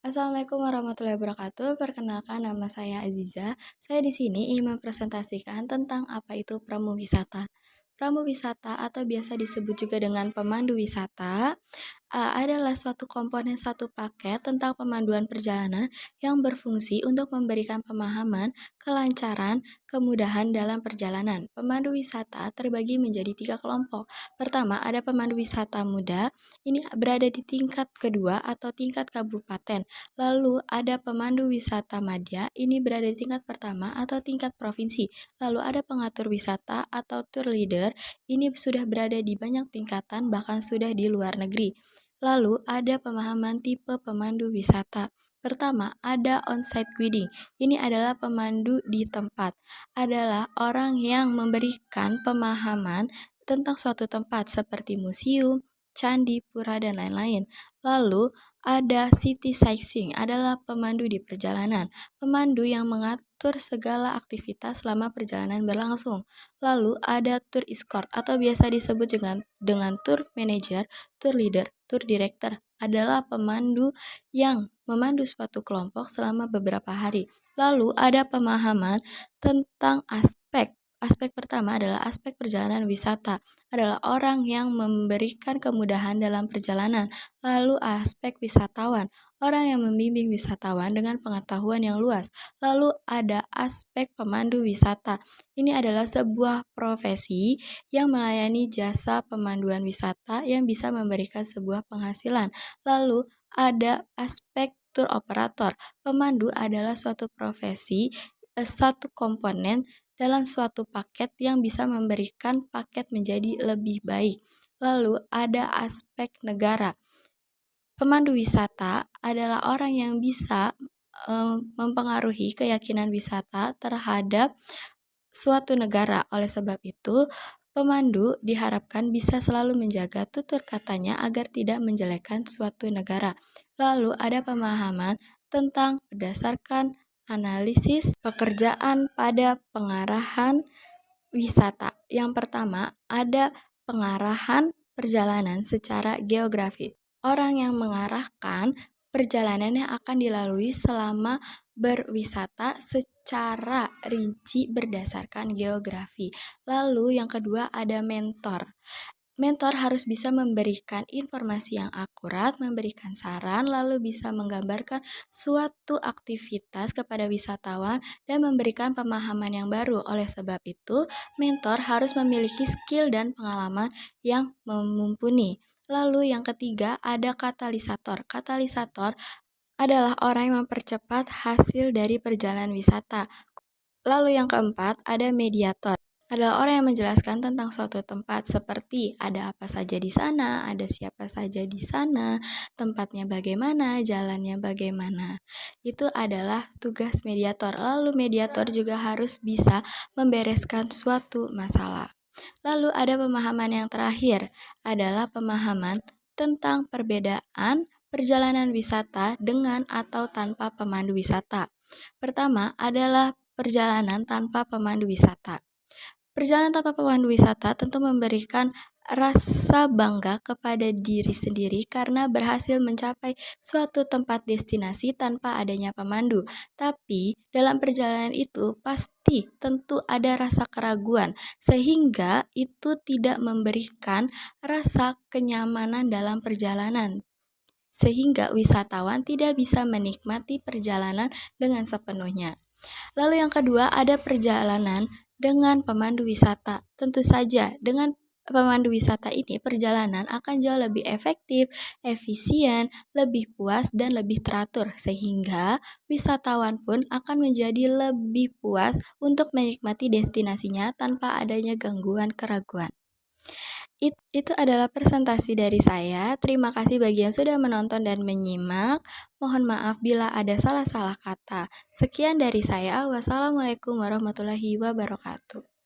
Assalamualaikum warahmatullahi wabarakatuh. Perkenalkan nama saya Aziza. Saya di sini ingin mempresentasikan tentang apa itu pramu wisata. Pramu wisata atau biasa disebut juga dengan pemandu wisata adalah suatu komponen satu paket tentang pemanduan perjalanan yang berfungsi untuk memberikan pemahaman, kelancaran, kemudahan dalam perjalanan. Pemandu wisata terbagi menjadi 3 kelompok. Pertama, ada pemandu wisata muda, ini berada di tingkat kedua atau tingkat kabupaten. Lalu ada pemandu wisata madya, ini berada di tingkat pertama atau tingkat provinsi. Lalu ada pengatur wisata atau tour leader, ini sudah berada di banyak tingkatan bahkan sudah di luar negeri. Lalu ada pemahaman tipe pemandu wisata. Pertama, ada on-site guiding. Ini adalah pemandu di tempat. Adalah orang yang memberikan pemahaman tentang suatu tempat seperti museum, candi, pura, dan lain-lain. Lalu ada city sightseeing, adalah pemandu di perjalanan. Pemandu yang mengatur segala aktivitas selama perjalanan berlangsung. Lalu ada tour escort atau biasa disebut dengan tour manager, tour leader, tour director adalah pemandu yang memandu suatu kelompok selama beberapa hari. Lalu ada pemahaman tentang Aspek pertama adalah aspek perjalanan wisata, adalah orang yang memberikan kemudahan dalam perjalanan. Lalu aspek wisatawan, orang yang membimbing wisatawan dengan pengetahuan yang luas. Lalu ada aspek pemandu wisata. Ini adalah sebuah profesi yang melayani jasa pemanduan wisata yang bisa memberikan sebuah penghasilan. Lalu ada aspek tour operator. Pemandu adalah suatu profesi, satu komponen dalam suatu paket yang bisa memberikan paket menjadi lebih baik. Lalu ada aspek negara. Pemandu wisata adalah orang yang bisa mempengaruhi keyakinan wisata terhadap suatu negara. Oleh sebab itu, pemandu diharapkan bisa selalu menjaga tutur katanya agar tidak menjelekkan suatu negara. Lalu ada pemahaman tentang berdasarkan analisis pekerjaan pada pengarahan wisata. Yang pertama, ada pengarahan perjalanan secara geografi. Orang yang mengarahkan perjalanan yang akan dilalui selama berwisata secara rinci berdasarkan geografi. Lalu yang kedua ada mentor. Mentor harus bisa memberikan informasi yang akurat, memberikan saran, lalu bisa menggambarkan suatu aktivitas kepada wisatawan dan memberikan pemahaman yang baru. Oleh sebab itu, mentor harus memiliki skill dan pengalaman yang mumpuni. Lalu yang ketiga ada katalisator. Katalisator adalah orang yang mempercepat hasil dari perjalanan wisata. Lalu yang keempat ada mediator, adalah orang yang menjelaskan tentang suatu tempat seperti ada apa saja di sana, ada siapa saja di sana, tempatnya bagaimana, jalannya bagaimana. Itu adalah tugas mediator. Lalu mediator juga harus bisa membereskan suatu masalah. Lalu ada pemahaman yang terakhir, adalah pemahaman tentang perbedaan perjalanan wisata dengan atau tanpa pemandu wisata. Pertama adalah perjalanan tanpa pemandu wisata. Perjalanan tanpa pemandu wisata tentu memberikan rasa bangga kepada diri sendiri karena berhasil mencapai suatu tempat destinasi tanpa adanya pemandu. Tapi dalam perjalanan itu pasti tentu ada rasa keraguan sehingga itu tidak memberikan rasa kenyamanan dalam perjalanan. Sehingga wisatawan tidak bisa menikmati perjalanan dengan sepenuhnya. Lalu yang kedua ada perjalanan dengan pemandu wisata. Tentu saja dengan pemandu wisata ini perjalanan akan jauh lebih efektif, efisien, lebih puas dan lebih teratur sehingga wisatawan pun akan menjadi lebih puas untuk menikmati destinasinya tanpa adanya gangguan keraguan. Itu adalah presentasi dari saya. Terima kasih bagi yang sudah menonton dan menyimak. Mohon maaf bila ada salah-salah kata. Sekian dari saya. Wassalamualaikum warahmatullahi wabarakatuh.